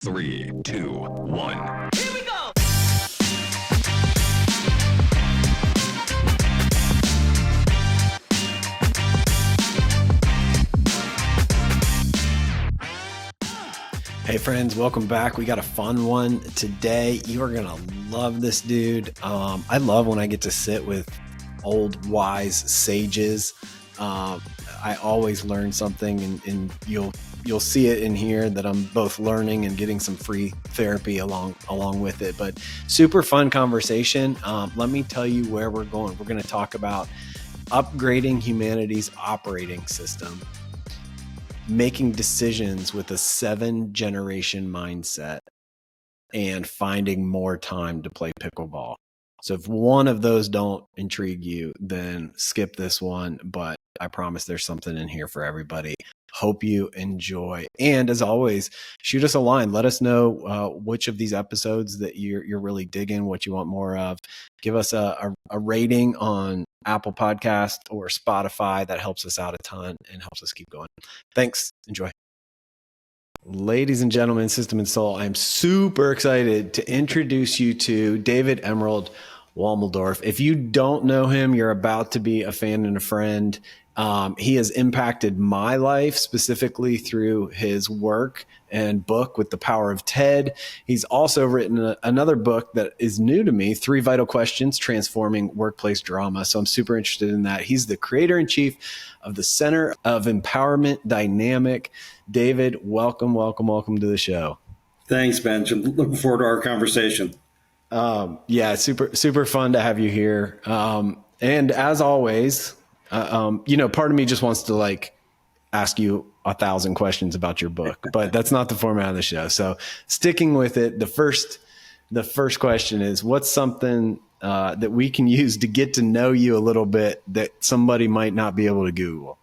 3, 2, 1. Here we go! Hey friends, welcome back. We got a fun one today. You are gonna love this dude. I love when I get to sit with old wise sages. I always learn something, and you'll see it in here that I'm both learning and getting some free therapy along with it. But super fun conversation. Let me tell you where we're going. We're going to talk about upgrading humanity's operating system, making decisions with a 7-generation mindset, and finding more time to play pickleball. So if one of those don't intrigue you, then skip this one. But I promise there's something in here for everybody. Hope you enjoy. And as always, shoot us a line. Let us know which of these episodes that you're really digging, what you want more of. Give us a rating on Apple Podcast or Spotify. That helps us out a ton and helps us keep going. Thanks. Enjoy. Ladies and gentlemen, System and Soul, I'm super excited to introduce you to David Emerald Womeldorff. If you don't know him, you're about to be a fan and a friend. He has impacted my life specifically through his work and book with The Power of TED. He's also written another book that is new to me, 3 Vital Questions, Transforming Workplace Drama. So I'm super interested in that. He's the creator and chief of the Center of Empowerment Dynamic. David, welcome to the show. Thanks, Benj. I'm looking forward to our conversation. Yeah, super fun to have you here. And as always, part of me just wants to ask you 1,000 questions about your book, but that's not the format of the show. So sticking with it, the first question is, what's something that we can use to get to know you a little bit that somebody might not be able to Google?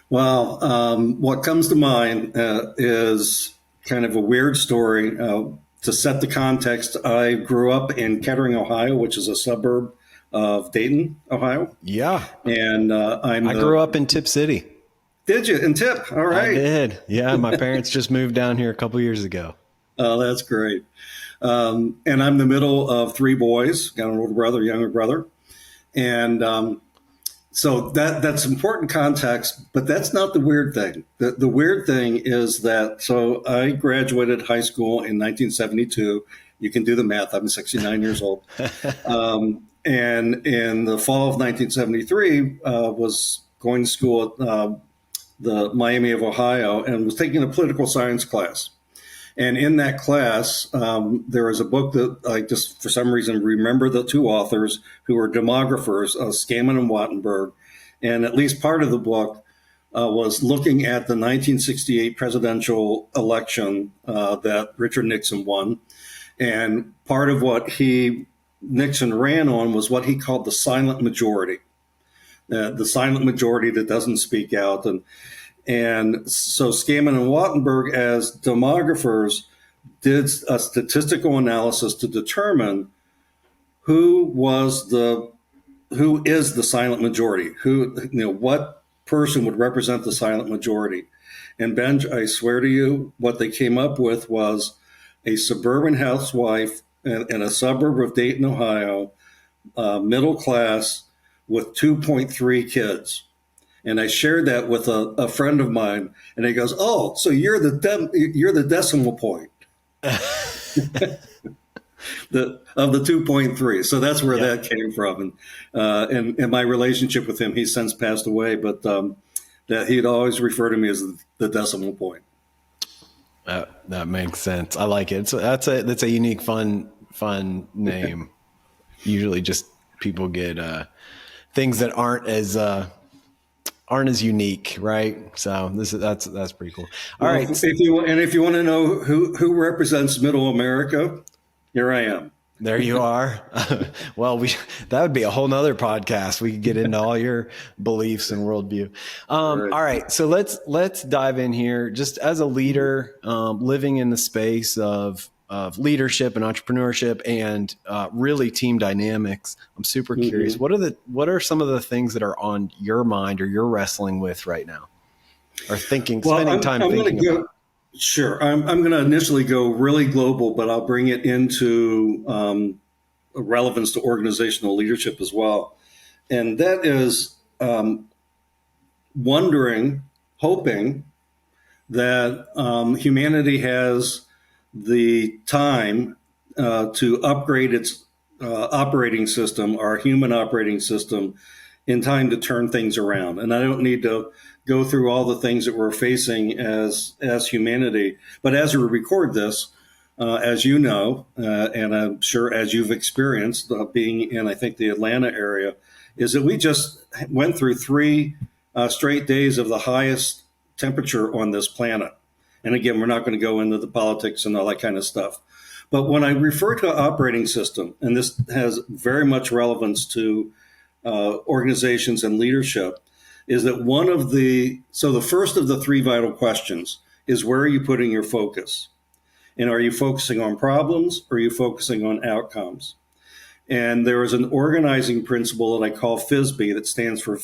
Well, what comes to mind is kind of a weird story. To set the context, I grew up in Kettering, Ohio, which is a suburb of Dayton, Ohio. Yeah. And I grew up in Tip City. Did you? In Tip? All right. I did. Yeah. My parents just moved down here a couple years ago. Oh, that's great. And I'm the middle of 3 boys, got an older brother, younger brother. And so that's important context, but that's not the weird thing. The weird thing is that, so I graduated high school in 1972. You can do the math. I'm 69 years old. And in the fall of 1973, was going to school at the Miami of Ohio and was taking a political science class. And in that class, there was a book that I just, for some reason, remember the 2 authors who were demographers, Scammon and Wattenberg. And at least part of the book was looking at the 1968 presidential election that Richard Nixon won. And part of what Nixon ran on was what he called the silent majority, the silent majority that doesn't speak out. And so Scammon and Wattenberg, as demographers, did a statistical analysis to determine who is the silent majority, what person would represent the silent majority. And Benj, I swear to you, what they came up with was a suburban housewife in a suburb of Dayton, Ohio, middle class with 2.3 kids. And I shared that with a friend of mine, and he goes, "Oh, so you're the decimal point of the 2.3." So that's where that came from. And my relationship with him, he's since passed away, but that he'd always refer to me as the decimal point. That makes sense. I like it. So that's a unique, fun name. Usually, just people get things that aren't as unique, right? So that's pretty cool. All right. If you want to know who represents Middle America, here I am. There you are. Well, that would be a whole nother podcast. We could get into all your beliefs and worldview. All right. So let's dive in here. Just as a leader, living in the space of leadership and entrepreneurship and really team dynamics, I'm super curious. What are some of the things that are on your mind or you're wrestling with right now, or spending time thinking about? Sure. I'm going to initially go really global, but I'll bring it into relevance to organizational leadership as well. And that is wondering, hoping that humanity has the time to upgrade its operating system, our human operating system, in time to turn things around. And I don't need to go through all the things that we're facing as humanity. But as we record this, as you know, and I'm sure as you've experienced being in, I think, the Atlanta area, is that we just went through 3 straight days of the highest temperature on this planet. And again, we're not going to go into the politics and all that kind of stuff. But when I refer to operating system, and this has very much relevance to organizations and leadership, is that the first of the 3 vital questions is, where are you putting your focus? And are you focusing on problems, or are you focusing on outcomes? And there is an organizing principle that I call FISB that stands for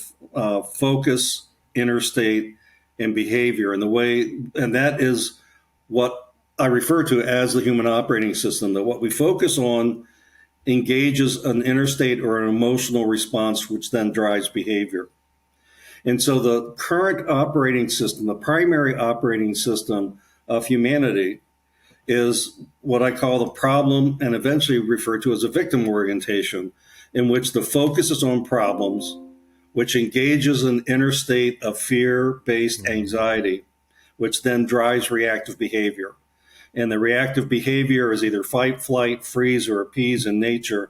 focus, inner state, and behavior. And that is what I refer to as the human operating system, that what we focus on engages an inner state or an emotional response, which then drives behavior. And so the current operating system, the primary operating system of humanity, is what I call the problem, and eventually referred to as a victim orientation, in which the focus is on problems, which engages an inner state of fear-based anxiety, which then drives reactive behavior. And the reactive behavior is either fight, flight, freeze, or appease in nature.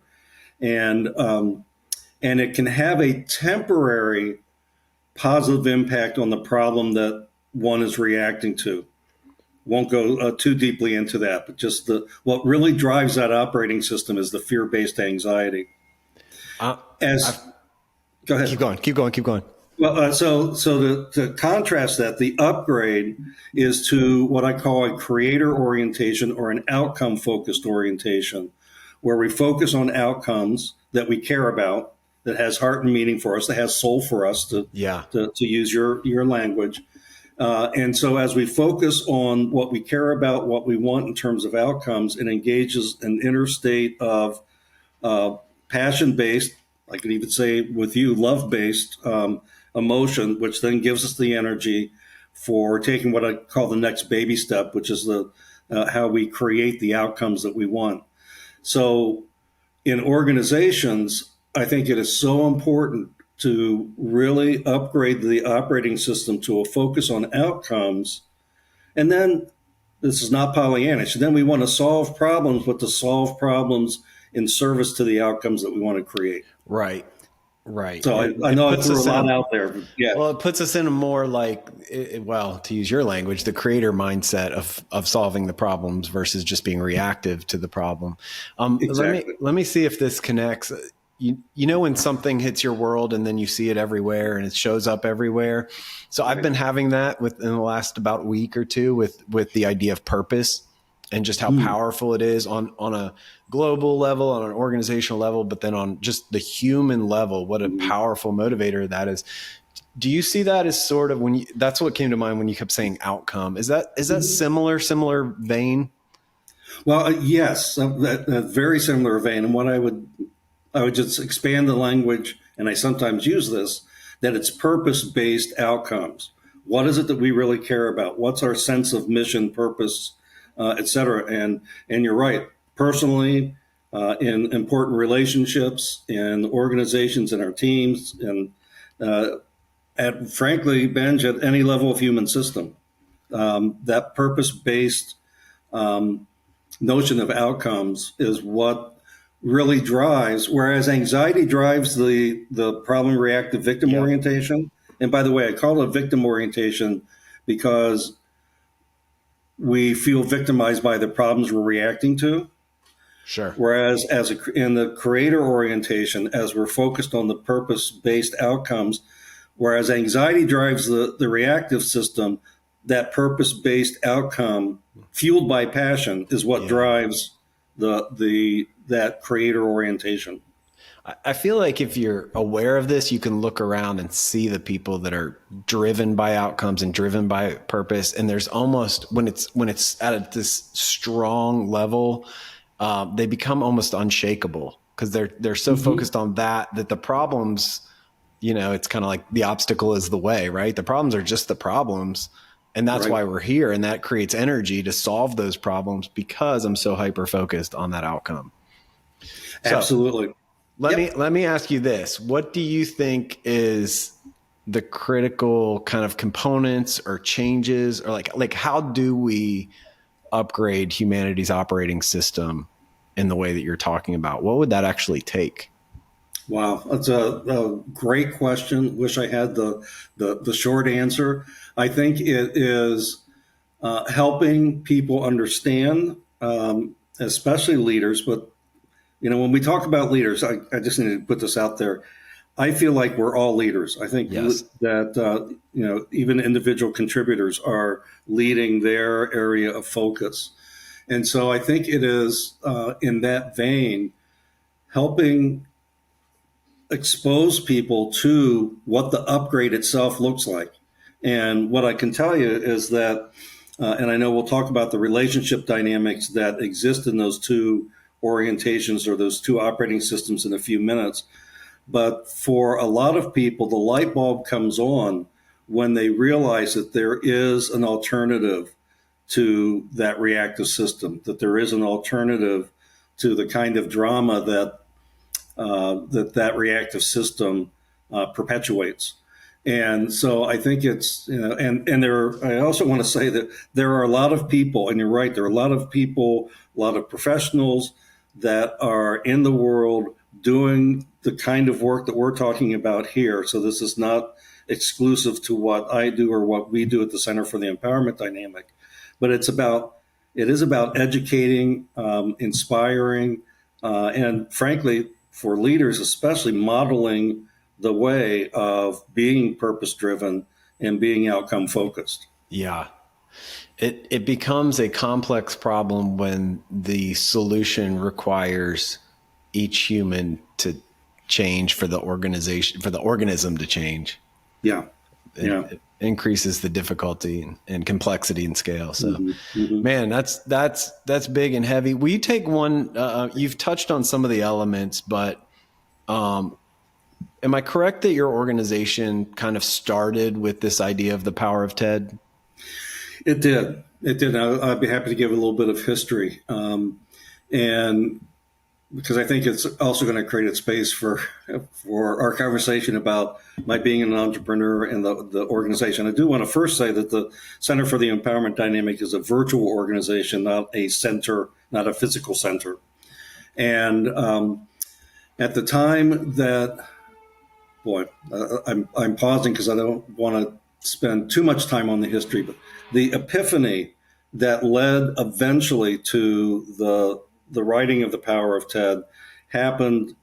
And it can have a temporary positive impact on the problem that one is reacting to. Won't go too deeply into that, but just what really drives that operating system is the fear-based anxiety. Go ahead. Keep going. Well, so to contrast that, the upgrade is to what I call a creator orientation, or an outcome-focused orientation, where we focus on outcomes that we care about, that has heart and meaning for us, that has soul for us, to use your language. And so as we focus on what we care about, what we want in terms of outcomes, it engages an inner state of passion-based, I could even say with you, love-based emotion, which then gives us the energy for taking what I call the next baby step, which is how we create the outcomes that we want. So in organizations, I think it is so important to really upgrade the operating system to a focus on outcomes. And then, this is not Pollyannish, then we want to solve problems, but to solve problems in service to the outcomes that we want to create. Right. So I know I threw a lot out there. But yeah. Well, it puts us in a more to use your language, the creator mindset of solving the problems versus just being reactive to the problem. Exactly. Let me see if this connects. You know, when something hits your world and then you see it everywhere and it shows up everywhere. So I've been having that within the last about week or two with the idea of purpose, and just how powerful it is on a global level, on an organizational level, but then on just the human level, what a powerful motivator that is. Do you see that as sort of that's what came to mind when you kept saying outcome? Is that similar vein? Well, yes, a very similar vein. And what I would just expand the language, and I sometimes use this, that it's purpose-based outcomes. What is it that we really care about? What's our sense of mission, purpose, et cetera? And you're right. Personally, in important relationships, in organizations, in our teams, and frankly, Benj, at any level of human system, that purpose-based notion of outcomes is what really drives, whereas anxiety drives the problem reactive victim orientation. And by the way, I call it victim orientation because we feel victimized by the problems we're reacting to. Sure. Whereas in the creator orientation, as we're focused on the purpose-based outcomes, whereas anxiety drives the reactive system, that purpose-based outcome fueled by passion is what drives that creator orientation. I feel like if you're aware of this, you can look around and see the people that are driven by outcomes and driven by purpose. And there's almost when it's at this strong level, they become almost unshakable because they're so focused on that the problems, it's kind of like the obstacle is the way, right? The problems are just the problems. And that's why we're here. And that creates energy to solve those problems because I'm so hyper focused on that outcome. Absolutely. So let me ask you this. What do you think is the critical kind of components or changes, or like how do we upgrade humanity's operating system in the way that you're talking about? What would that actually take? Wow, that's a great question. Wish I had the short answer. I think it is helping people understand, especially leaders. But when we talk about leaders, I just need to put this out there. I feel like we're all leaders. I think that even individual contributors are leading their area of focus, and so I think it is in that vein helping expose people to what the upgrade itself looks like. And what I can tell you is that, and I know we'll talk about the relationship dynamics that exist in those two orientations or those two operating systems in a few minutes. But for a lot of people, the light bulb comes on when they realize that there is an alternative to that reactive system, that there is an alternative to the kind of drama that that reactive system perpetuates. And so I think it's, I also want to say that there are a lot of people, and you're right, there are a lot of people, a lot of professionals that are in the world doing the kind of work that we're talking about here. So this is not exclusive to what I do or what we do at the Center for the Empowerment Dynamic, but it is about educating, inspiring, and frankly, for leaders, especially modeling the way of being purpose-driven and being outcome-focused. Yeah. It becomes a complex problem when the solution requires each human to change for the organization, for the organism to change. Yeah. It increases the difficulty and complexity and scale. So, man, that's big and heavy. Will you take one? You've touched on some of the elements, but am I correct that your organization kind of started with this idea of the power of TED? It did. It did. I'd be happy to give a little bit of history, and because I think it's also going to create a space for our conversation about my being an entrepreneur and the organization. I do want to first say that the Center for the Empowerment Dynamic is a virtual organization, not a center, not a physical center. And at the time that, I'm pausing because I don't want to spend too much time on the history, but the epiphany that led eventually to the writing of The Power of TED happened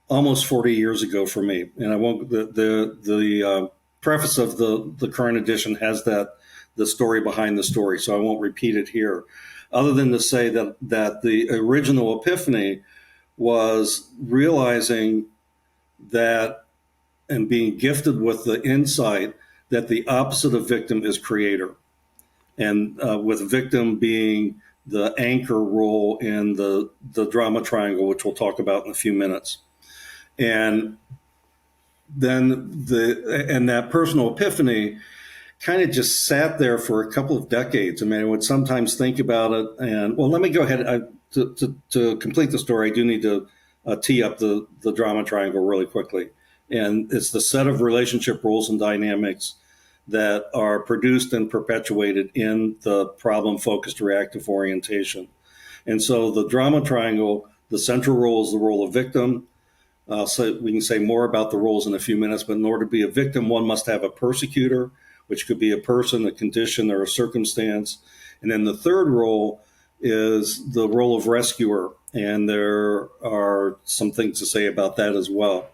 almost 40 years ago for me. And I won't, the preface of the current edition has the story behind the story, so I won't repeat it here, other than to say that the original epiphany was realizing that and being gifted with the insight that the opposite of victim is creator. And with victim being the anchor role in the drama triangle, which we'll talk about in a few minutes. And then that personal epiphany kind of just sat there for a couple of decades. I mean, I would sometimes think about it and, let me go ahead. To complete the story, I do need to tee up the drama triangle really quickly. And it's the set of relationship rules and dynamics that are produced and perpetuated in the problem-focused reactive orientation. And so the drama triangle, the central role is the role of victim. So we can say more about the roles in a few minutes, but in order to be a victim, one must have a persecutor, which could be a person, a condition, or a circumstance. And then the third role is the role of rescuer. And there are some things to say about that as well.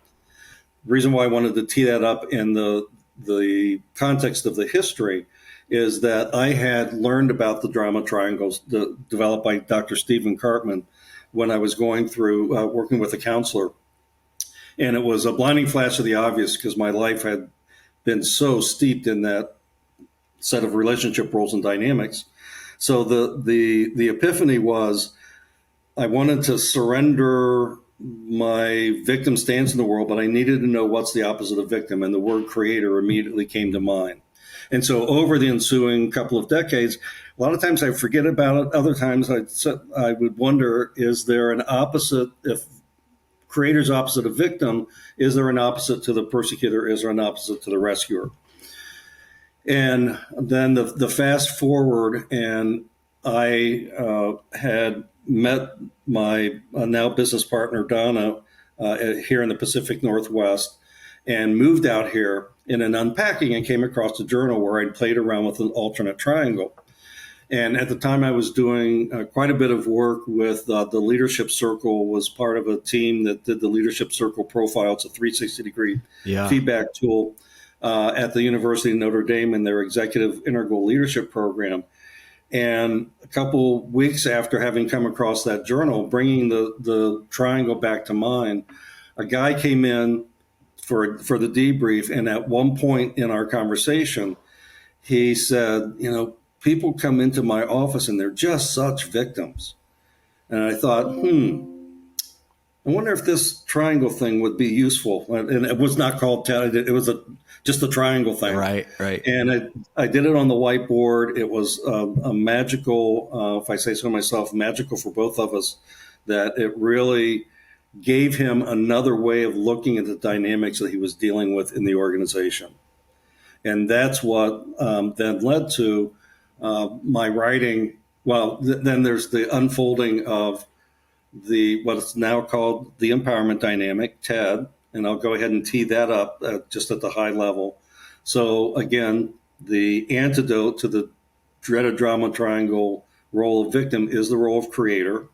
The reason why I wanted to tee that up in the context of the history is that I had learned about the drama triangles developed by Dr. Stephen Cartman when I was going through working with a counselor. And it was a blinding flash of the obvious because my life had been so steeped in that set of relationship roles and dynamics. So the epiphany was I wanted to surrender my victim stance in the world, but I needed to know what's the opposite of victim, and the word creator immediately came to mind. And so over the ensuing couple of decades, a lot of times I forget about it. Other times I would wonder, is there an opposite? If creator's opposite of victim, is there an opposite to the persecutor? Is there an opposite to the rescuer? And then the fast forward, and I had met my now business partner, Donna, here in the Pacific Northwest, and moved out here in an unpacking and came across a journal where I'd played around with an alternate triangle. And at the time I was doing quite a bit of work with the Leadership Circle, was part of a team that did the Leadership Circle profile. It's a 360-degree feedback tool at the University of Notre Dame in their Executive Integral Leadership Program. And a couple weeks after having come across that journal, bringing the triangle back to mind, a guy came in for the debrief. And at one point in our conversation, he said, people come into my office and they're just such victims. And I thought, I wonder if this triangle thing would be useful. And it was not called TED. It was just a triangle thing. Right. And I did it on the whiteboard. It was a magical, if I say so myself, magical for both of us, that it really gave him another way of looking at the dynamics that he was dealing with in the organization. And that's what then led to my writing. Well, then there's the unfolding of what's now called the empowerment dynamic, TED, and I'll go ahead and tee that up just at the high level. So again, the antidote to the dreaded drama triangle role of victim is the role of creator.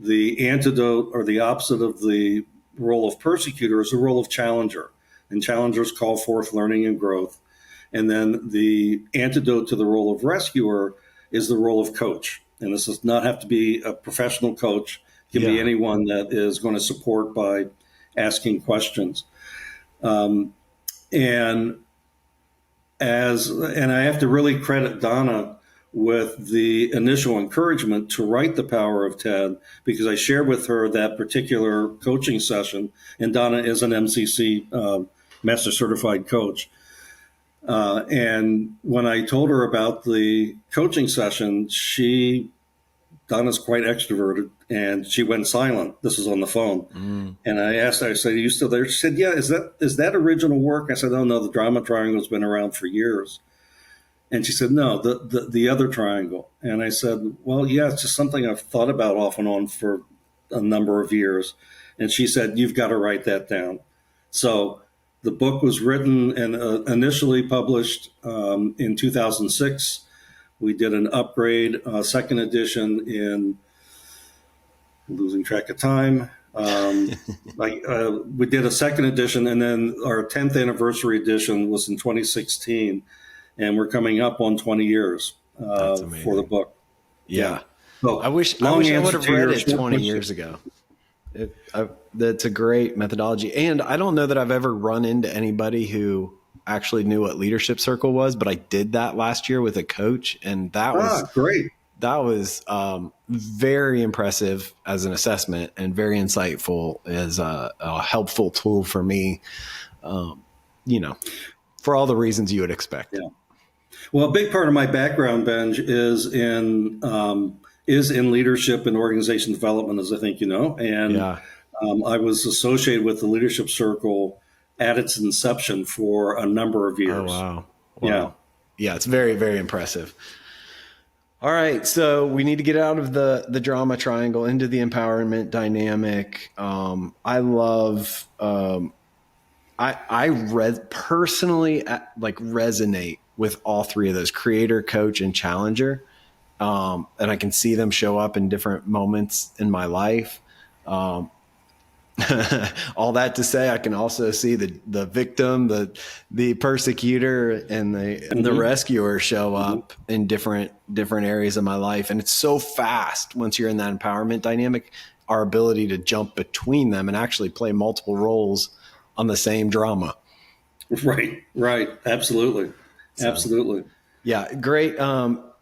The antidote, or the opposite of the role of persecutor, is the role of challenger, and challengers call forth learning and growth. And then the antidote to the role of rescuer is the role of coach. And this does not have to be a professional coach. It can be anyone that is going to support by asking questions. And I have to really credit Donna with the initial encouragement to write The Power of TED, because I shared with her that particular coaching session, and Donna is an MCC Master Certified Coach. And when I told her about the coaching session, Donna's quite extroverted, and she went silent. This was on the phone. And I asked her, I said, "Are you still there?" She said, "Yeah, is that original work?" I said, "Oh, no, the drama triangle's been around for years." And she said, "No, the other triangle." And I said, "Well, yeah, it's just something I've thought about off and on for a number of years." And she said, "You've got to write that down." So the book was written and initially published in 2006. We did an upgrade, second edition in, losing track of time. We did a second edition, and then our 10th anniversary edition was in 2016. And we're coming up on 20 years for the book. Yeah. So I wish I would have read it 20 years ago. That's a great methodology. And I don't know that I've ever run into anybody who actually knew what Leadership Circle was, but I did that last year with a coach, and that was great. That was very impressive as an assessment, and very insightful as a helpful tool for me, for all the reasons you would expect. Yeah. Well, a big part of my background, Benj, is in leadership and organization development, as I think you know. And I was associated with the Leadership Circle at its inception for a number of years. Oh, wow. Yeah, it's very, very impressive. All right, so we need to get out of the drama triangle into the empowerment dynamic. I love. I personally resonate with all three of those: creator, coach, and challenger. And I can see them show up in different moments in my life. All that to say, I can also see the victim, the persecutor, and the rescuer show up in different areas of my life. And it's so fast once you're in that empowerment dynamic our ability to jump between them and actually play multiple roles on the same drama. Right. Absolutely. Absolutely. Yeah, great.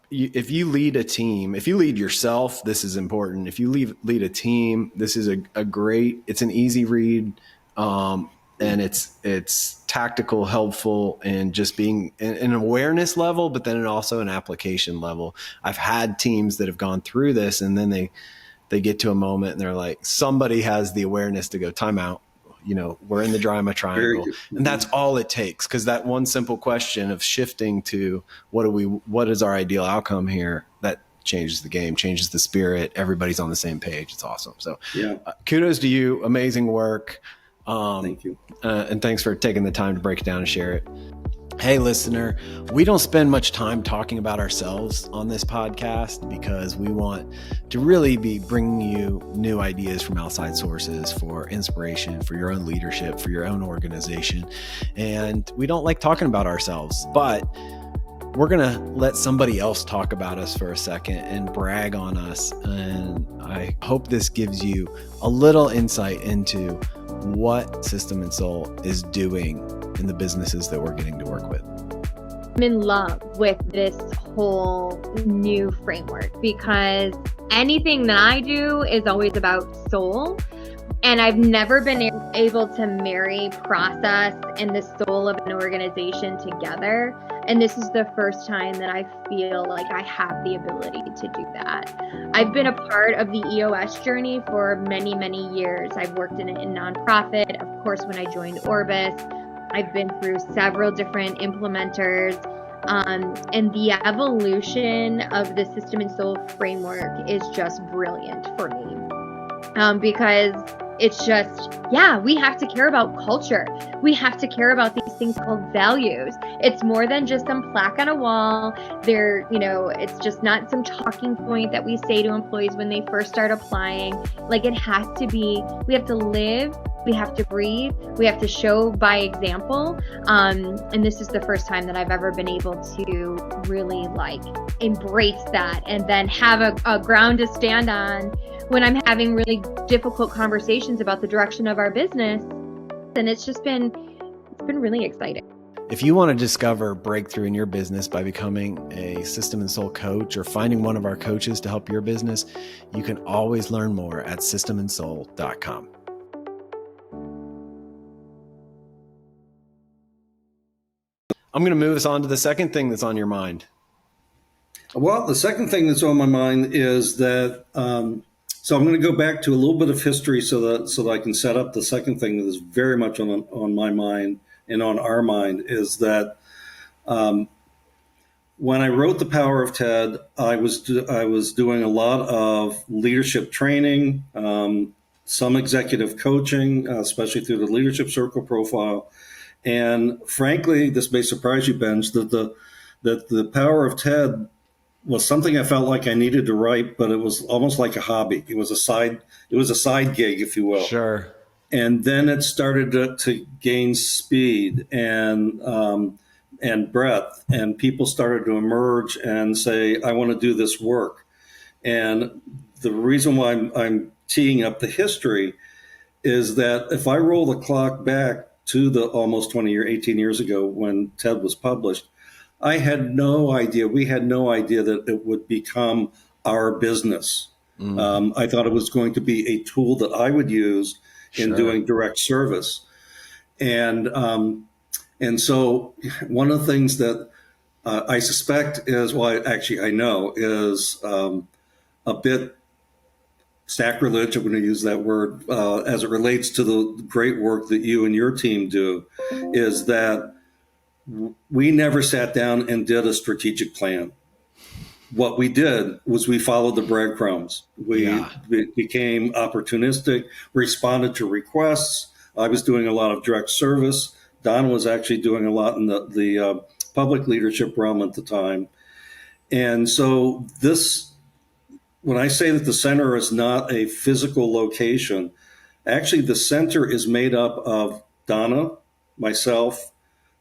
If you lead a team, if you lead yourself, this is important. If you lead a team, this is a great, it's an easy read. And it's tactical, helpful, and just being an awareness level, but then also an application level. I've had teams that have gone through this, and then they get to a moment and they're like, somebody has the awareness to go, time out. We're in the drama triangle, and that's all it takes. Because that one simple question of shifting to what is our ideal outcome here, that changes the game, changes the spirit. Everybody's on the same page. It's awesome. So kudos to you. Amazing work. Thank you. And thanks for taking the time to break it down and share it. Hey, listener, we don't spend much time talking about ourselves on this podcast because we want to really be bringing you new ideas from outside sources for inspiration, for your own leadership, for your own organization. And we don't like talking about ourselves, but we're going to let somebody else talk about us for a second and brag on us. And I hope this gives you a little insight into what System and Soul is doing in the businesses that we're getting to work with. I'm in love with this whole new framework because anything that I do is always about soul. And I've never been able to marry process and the soul of an organization together. And this is the first time that I feel like I have the ability to do that. I've been a part of the EOS journey for many, many years. I've worked in nonprofit. Of course, when I joined Orbis, I've been through several different implementers. And the evolution of the System and Soul framework is just brilliant for me. Because it's just, we have to care about culture. We have to care about these things called values. It's more than just some plaque on a wall. It's just not some talking point that we say to employees when they first start applying. Like, it has to be, we have to live, we have to breathe, we have to show by example. And this is the first time that I've ever been able to really embrace that and then have a ground to stand on when I'm having really difficult conversations about the direction of our business. And it's been really exciting. If you want to discover breakthrough in your business by becoming a System and Soul coach or finding one of our coaches to help your business, you can always learn more at systemandsoul.com. I'm going to move us on to the second thing that's on your mind. Well, the second thing that's on my mind is that, so I'm going to go back to a little bit of history so that I can set up the second thing that is very much on my mind and on our mind is that when I wrote The Power of TED, I was doing a lot of leadership training, some executive coaching, especially through the Leadership Circle profile. And frankly, this may surprise you, Benj, that the Power of TED was something I felt like I needed to write, but it was almost like a hobby. It was a side gig, if you will. Sure. And then it started to gain speed and breadth, and people started to emerge and say, I want to do this work. And the reason why I'm teeing up the history is that if I roll the clock back to the almost 18 years ago when TED was published, I had no idea. We had no idea that it would become our business. I thought it was going to be a tool that I would use in doing direct service. And so one of the things that I suspect is, I know is a bit sacrilege, I'm going to use that word, as it relates to the great work that you and your team do, is that we never sat down and did a strategic plan. What we did was we followed the breadcrumbs. We became opportunistic, responded to requests. I was doing a lot of direct service. Don was actually doing a lot in the public leadership realm at the time. And so when I say that the center is not a physical location, actually the center is made up of Donna, myself,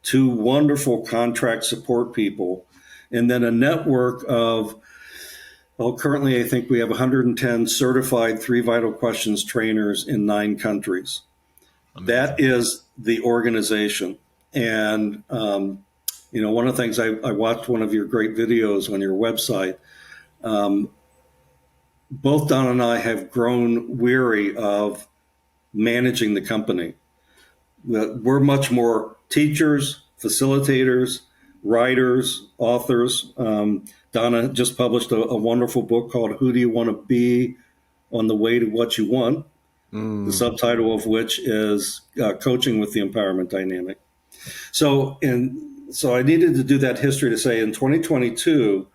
two wonderful contract support people, and then a network of Well, currently, I think we have 110 certified Three Vital Questions trainers in 9 countries. Amazing. That is the organization. And, one of the things I watched one of your great videos on your website. Both Don and I have grown weary of managing the company. We're much more teachers, facilitators, writers, authors. Donna just published a wonderful book called Who Do You Want to Be on the Way to What You Want? The subtitle of which is Coaching with the Empowerment Dynamic. So I needed to do that history to say in 2022,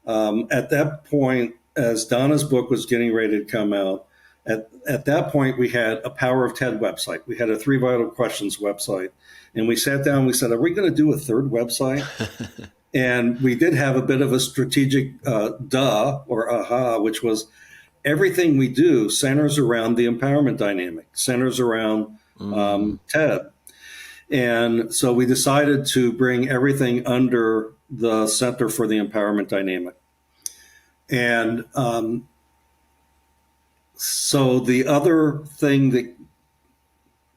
at that point, as Donna's book was getting ready to come out, at that point, we had a Power of TED website. We had a Three Vital Questions website. And we sat down, we said, are we going to do a third website? And we did have a bit of a strategic or aha, which was everything we do centers around the empowerment dynamic, centers around TED. And so we decided to bring everything under the Center for the Empowerment Dynamic. And so the other thing that,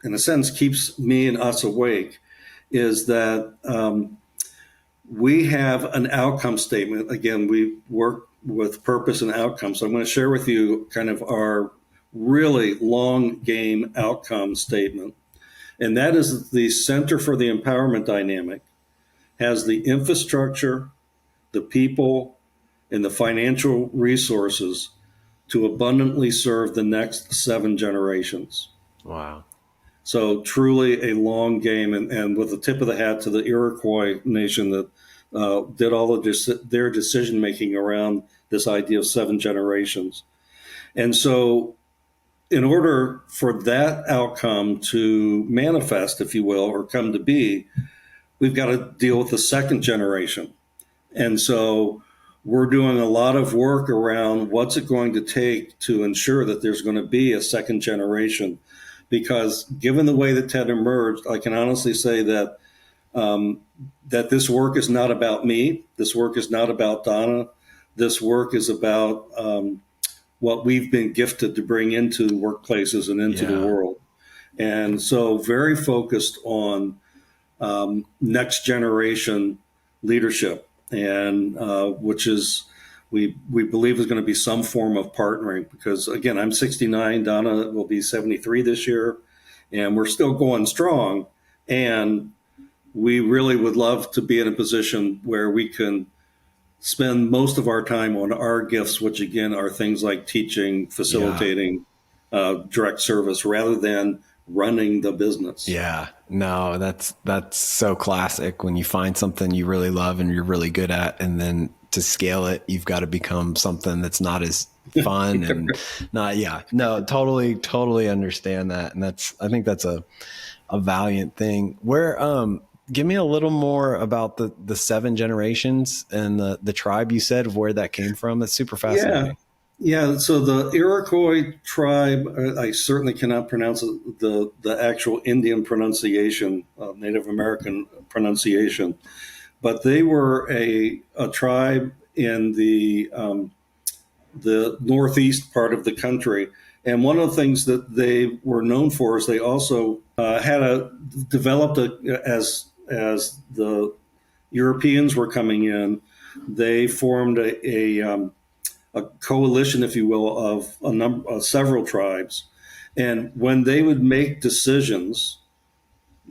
in a sense, keeps me and us awake is that we have an outcome statement. Again, we work with purpose and outcome. So I'm going to share with you kind of our really long game outcome statement. And that is the Center for the Empowerment Dynamic has the infrastructure, the people, and the financial resources to abundantly serve the next 7 generations. Wow. So truly a long game, and with a tip of the hat to the Iroquois nation that did all of their decision-making around this idea of 7 generations. And so in order for that outcome to manifest, if you will, or come to be, we've got to deal with the 2nd generation. And so we're doing a lot of work around what's it going to take to ensure that there's going to be a 2nd generation. Because given the way that TED emerged, I can honestly say that that this work is not about me. This work is not about Donna. This work is about what we've been gifted to bring into workplaces and into the world. And so very focused on next generation leadership, and which is we believe is going to be some form of partnering, because again, I'm 69, Donna will be 73 this year, and we're still going strong. And we really would love to be in a position where we can spend most of our time on our gifts, which again are things like teaching, facilitating, direct service, rather than running the business. Yeah, no, that's so classic. When you find something you really love and you're really good at, and then to scale it, you've got to become something that's not as fun and not, totally understand that. And I think that's a valiant thing. Give me a little more about the 7 generations and the tribe you said, of where that came from. That's super fascinating. Yeah. So the Iroquois tribe, I certainly cannot pronounce the actual Indian pronunciation, Native American pronunciation, but they were a tribe in the northeast part of the country. And one of the things that they were known for is they also developed as the Europeans were coming in, they formed a coalition, if you will, of several tribes. And when they would make decisions,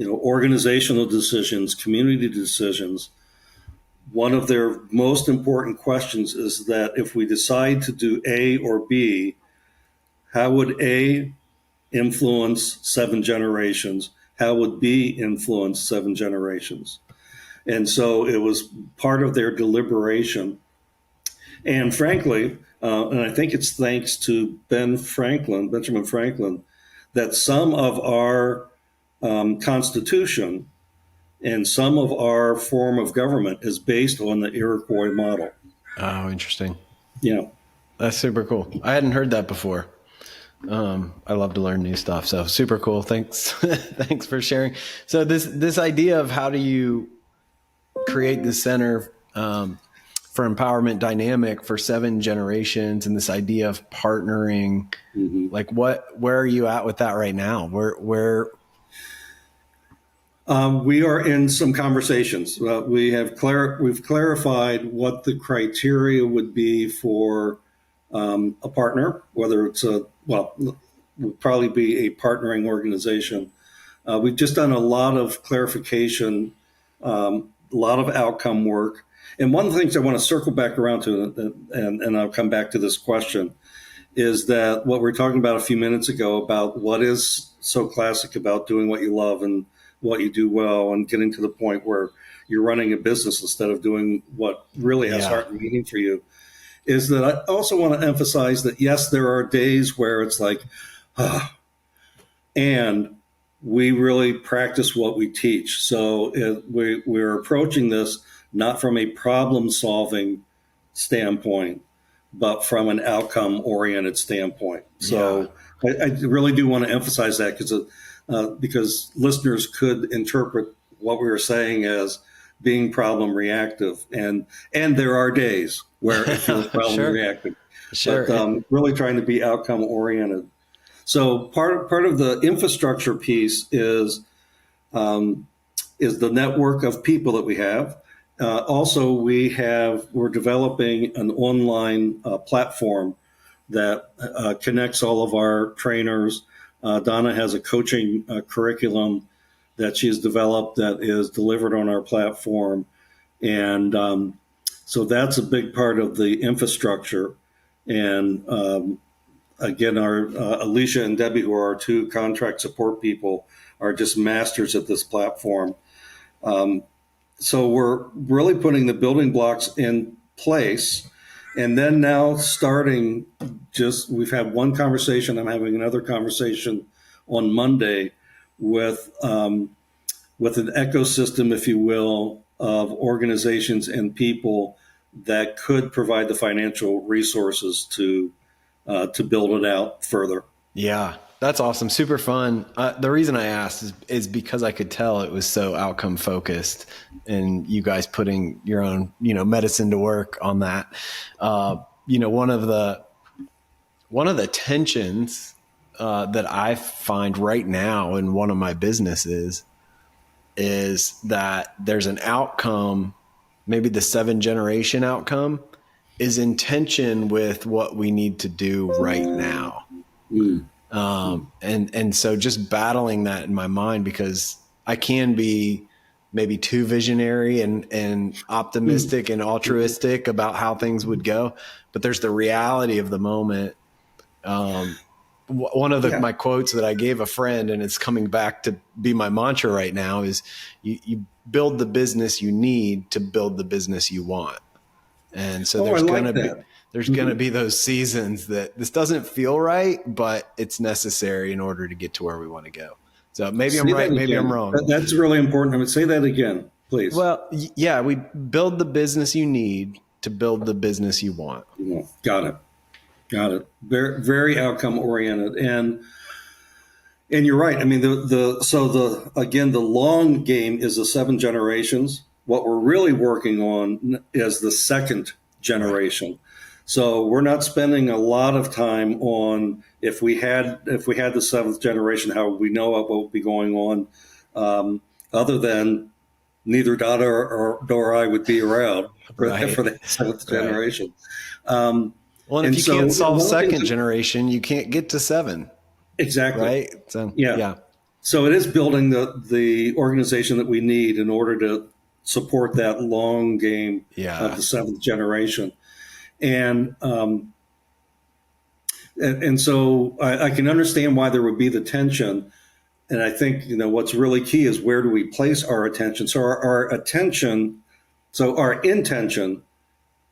organizational decisions, community decisions, one of their most important questions is that if we decide to do A or B, how would A influence 7 generations? How would B influence 7 generations? And so it was part of their deliberation. And frankly, and I think it's thanks to Benjamin Franklin, that some of our Constitution and some of our form of government is based on the Iroquois model. Oh, interesting. Yeah. That's super cool. I hadn't heard that before. I love to learn new stuff. So super cool. Thanks. Thanks for sharing. So this idea of how do you create the center for for empowerment dynamic for 7 generations and this idea of partnering. Like where are you at with that right now? Where we are in some conversations. We've clarified what the criteria would be for a partner, whether it's would probably be a partnering organization. We've just done a lot of clarification, a lot of outcome work. And one of the things I want to circle back around to, and I'll come back to this question, is that what we were talking about a few minutes ago about what is so classic about doing what you love and what you do well and getting to the point where you're running a business instead of doing what really has heart and meaning for you, is that I also want to emphasize that, yes, there are days where it's like, and we really practice what we teach. So we're approaching this not from a problem-solving standpoint, but from an outcome-oriented standpoint. So I really do want to emphasize that because listeners could interpret what we were saying as being problem reactive, and there are days where it feels problem reactive. But really trying to be outcome oriented. So part of the infrastructure piece is the network of people that we have. Also, we're developing an online platform that connects all of our trainers. Donna has a coaching curriculum that she's developed that is delivered on our platform. And so that's a big part of the infrastructure. And again, our Alicia and Debbie, who are our 2 contract support people, are just masters at this platform. So we're really putting the building blocks in place. And then now we've had one conversation. I'm having another conversation on Monday with an ecosystem, if you will, of organizations and people that could provide the financial resources to build it out further. Yeah, that's awesome. Super fun. The reason I asked is because I could tell it was so outcome focused and you guys putting your own, medicine to work on that. One of the tensions that I find right now in one of my businesses is that there's an outcome, maybe the 7 generation outcome is in tension with what we need to do right now. And so just battling that in my mind, because I can be maybe too visionary and optimistic and altruistic about how things would go, but there's the reality of the moment. One of my quotes that I gave a friend, and it's coming back to be my mantra right now, is you build the business you need to build the business you want. And so there's going to be those seasons that this doesn't feel right, but it's necessary in order to get to where we want to go. So maybe I'm right, maybe I'm wrong. That's really important. I would say that again, please. Well, yeah, we build the business you need to build the business you want. Got it. Very, very outcome oriented. And you're right. I mean, the long game is the 7 generations. What we're really working on is the 2nd generation. Right. So we're not spending a lot of time on if we had the 7th generation, how we know what would be going on, other than neither Donna nor I would be around for the 7th generation. Well, and if you can't solve 2nd generation, you can't get to 7. Exactly. Right. So, yeah. So it is building the organization that we need in order to support that long game of the 7th generation. And so I can understand why there would be the tension. And I think, what's really key is where do we place our attention? So our intention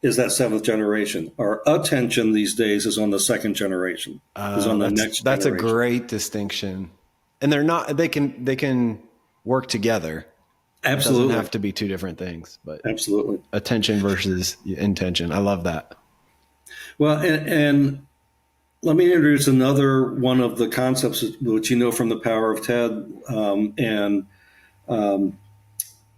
is that 7th generation. Our attention these days is on the 2nd generation, is on the next generation. That's a great distinction. And they can work together. Absolutely. It doesn't have to be 2 different things, but absolutely. Attention versus intention. I love that. Well, and let me introduce another one of the concepts which from the Power of TED.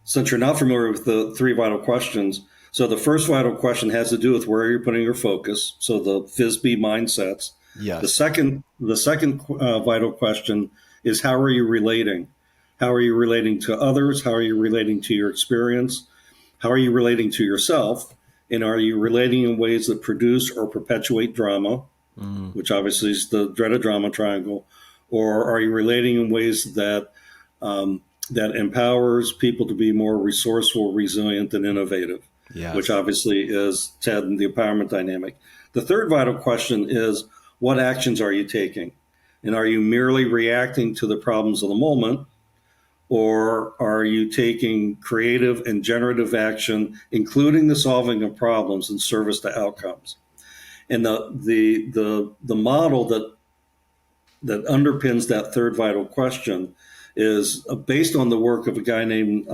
Since you're not familiar with the 3 vital questions, So the first vital question has to do with where you're putting your focus. So the FISB mindsets. Yes. The second vital question is, how are you relating? How are you relating to others? How are you relating to your experience? How are you relating to yourself? And are you relating in ways that produce or perpetuate drama, which obviously is the dreaded drama triangle? Or are you relating in ways that that empowers people to be more resourceful, resilient, and innovative? Yes. Which obviously is TED and the empowerment dynamic. The third vital question is, what actions are you taking? And are you merely reacting to the problems of the moment? Or are you taking creative and generative action, including the solving of problems, in service to outcomes? And the model that underpins that third vital question is based on the work of a guy named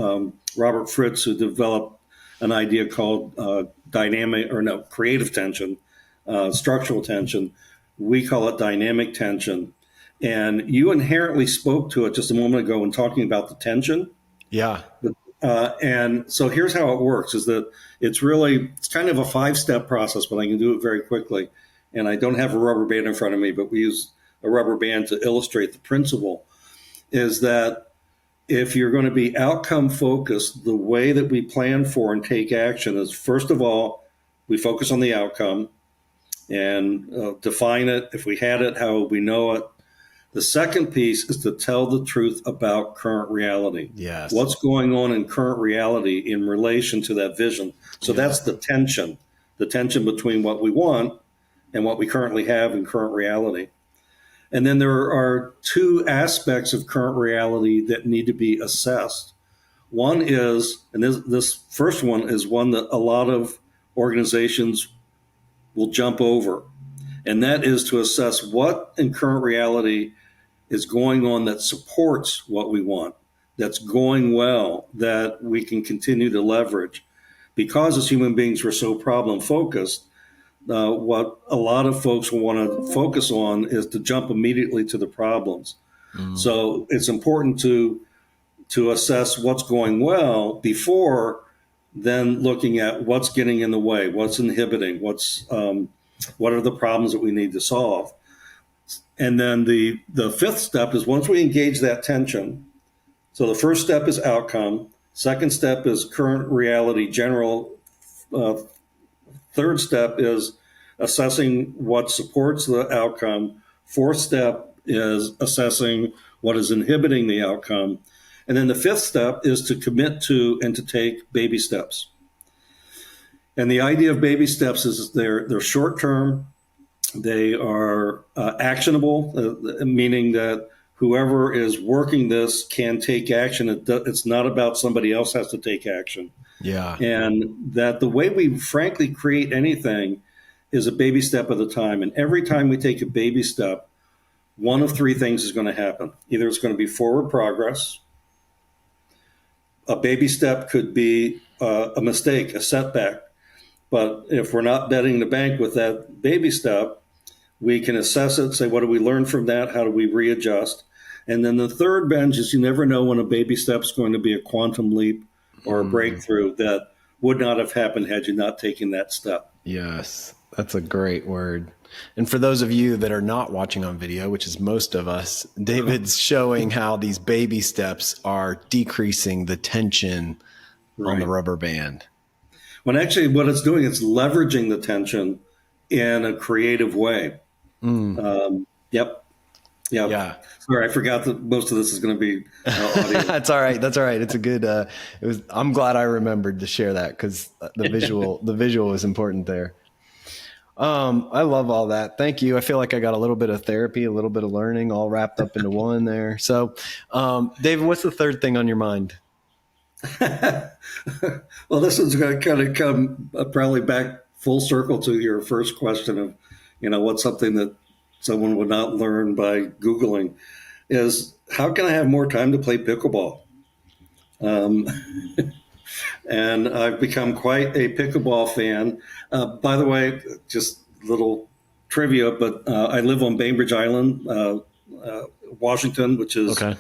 Robert Fritz, who developed an idea called creative tension, structural tension. We call it dynamic tension. And you inherently spoke to it just a moment ago when talking about the tension. Yeah. And so here's how it works, is that it's kind of a 5-step process, but I can do it very quickly. And I don't have a rubber band in front of me, but we use a rubber band to illustrate the principle, is that if you're going to be outcome focused, the way that we plan for and take action is, first of all, we focus on the outcome and define it. If we had it, how would we know it? The second piece is to tell the truth about current reality. Yes. What's going on in current reality in relation to that vision? So that's the tension between what we want and what we currently have in current reality. And then there are 2 aspects of current reality that need to be assessed. One is, and this first one is one that a lot of organizations will jump over, and that is to assess what in current reality is going on that supports what we want, that's going well, that we can continue to leverage. Because as human beings, we're so problem focused, what a lot of folks will want to focus on is to jump immediately to the problems. So it's important to assess what's going well before then looking at what's getting in the way, what's inhibiting, what are the problems that we need to solve. And then the fifth step is, once we engage that tension, so the first step is outcome, second step is current reality, general. Third step is assessing what supports the outcome. Fourth step is assessing what is inhibiting the outcome. And then the fifth step is to commit to and to take baby steps. And the idea of baby steps is they're short term. They are actionable, meaning that whoever is working this can take action. It's not about somebody else has to take action. Yeah. And that the way we frankly create anything is a baby step at a time. And every time we take a baby step, one of 3 things is going to happen. Either it's going to be forward progress. A baby step could be a mistake, a setback. But if we're not betting the bank with that baby step, we can assess it, say, what do we learn from that? How do we readjust? And then the third, Benj, is you never know when a baby step is going to be a quantum leap or a breakthrough that would not have happened had you not taken that step. Yes, that's a great word. And for those of you that are not watching on video, which is most of us, David's showing how these baby steps are decreasing the tension on the rubber band. When actually what it's doing, it's leveraging the tension in a creative way. Yep. Yeah. Sorry, I forgot that most of this is going to be audio. That's all right. That's all right. It's a good, I'm glad I remembered to share that, because the visual is important there. I love all that. Thank you. I feel like I got a little bit of therapy, a little bit of learning, all wrapped up into one there. So, David, what's the third thing on your mind? Well, this is going to kind of come probably back full circle to your first question of, what's something that someone would not learn by Googling, is how can I have more time to play pickleball? And I've become quite a pickleball fan. By the way, just a little trivia, but I live on Bainbridge Island, Washington, which is an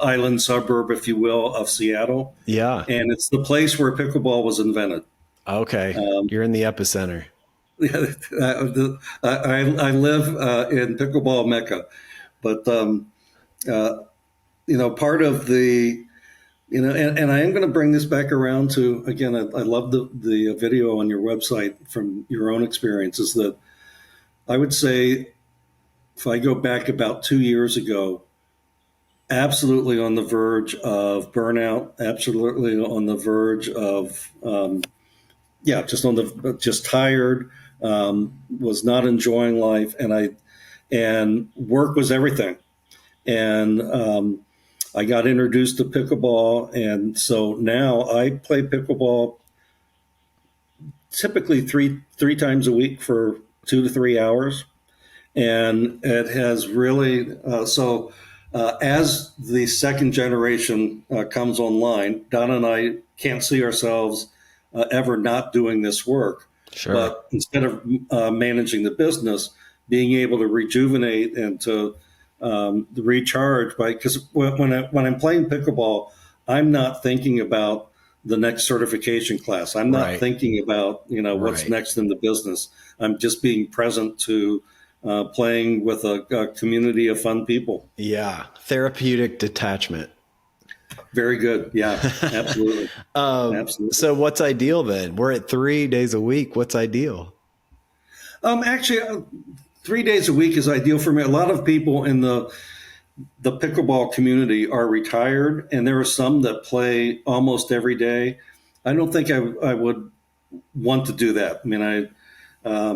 island suburb, if you will, of Seattle. Yeah. And it's the place where pickleball was invented. Okay. You're in the epicenter. Yeah, I live in pickleball Mecca, but part of the and I am going to bring this back around to, again, I love the video on your website from your own experiences. That I would say, if I go back about 2 years ago, absolutely on the verge of burnout, absolutely on the verge of just tired, was not enjoying life, and work was everything. And I got introduced to pickleball, and so now I play pickleball typically three times a week for 2 to 3 hours, and it has really as the second generation comes online, Donna and I can't see ourselves ever not doing this work. Sure. But instead of managing the business, being able to rejuvenate and to recharge, because when I'm playing pickleball, I'm not thinking about the next certification class. I'm not thinking about what's next in the business. I'm just being present to playing with a community of fun people. Yeah, therapeutic detachment. Very good. Yeah, absolutely. Absolutely. So what's ideal then? We're at 3 days a week. What's ideal? Actually, 3 days a week is ideal for me. A lot of people in the pickleball community are retired, and there are some that play almost every day. I don't think I would want to do that. I mean,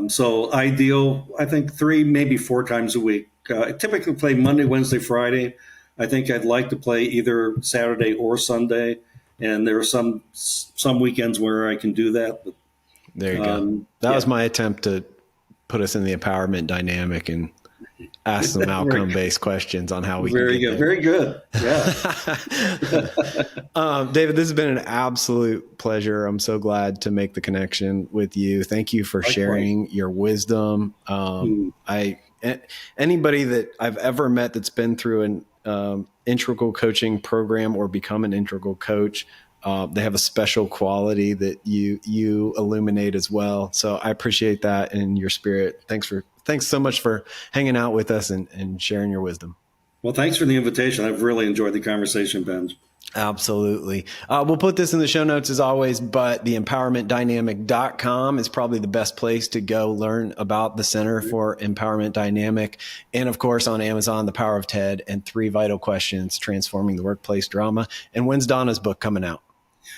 so ideal, I think 3, maybe 4 times a week. I typically play Monday, Wednesday, Friday. I think I'd like to play either Saturday or Sunday, and there are some weekends where I can do that. But, there you go. That was my attempt to put us in the empowerment dynamic and ask some outcome-based questions on how we can get there. Very good. Yeah. David, this has been an absolute pleasure. I'm so glad to make the connection with you. Thank you for sharing your wisdom. Anybody that I've ever met that's been through an integral coaching program or become an integral coach, they have a special quality that you illuminate as well. So I appreciate that in your spirit. Thanks so much for hanging out with us and sharing your wisdom. Well, thanks for the invitation. I've really enjoyed the conversation, Benj. Absolutely. We'll put this in the show notes as always, but theempowermentdynamic.com is probably the best place to go learn about the Center for Empowerment Dynamic. And of course, on Amazon, The Power of TED and 3 Vital Questions, Transforming the Workplace Drama. And when's Donna's book coming out?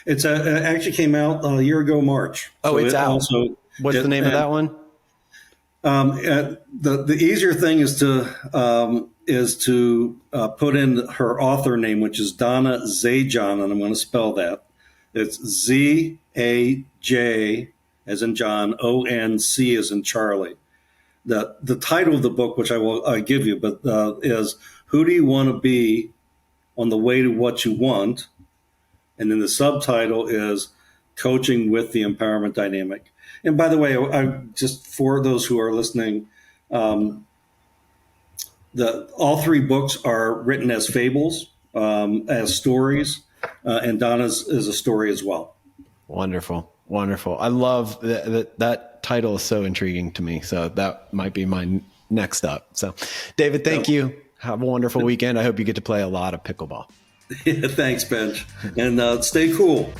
It actually came out a year ago, March. Oh, so it's out. What's the name of that one? The easier thing is to put in her author name, which is Donna Zajan, and I'm going to spell that. It's Z-A-J as in John, O-N-C as in Charlie. The title of the book, which I give you, but is Who Do You Want to Be on the Way to What You Want? And then the subtitle is Coaching with the Empowerment Dynamic. And by the way, I just for those who are listening, all 3 books are written as fables, as stories, and Donna's is a story as well. Wonderful. I love that title is so intriguing to me. So that might be my next up. So David, thank you. Have a wonderful weekend. I hope you get to play a lot of pickleball. Thanks, Benj. And stay cool.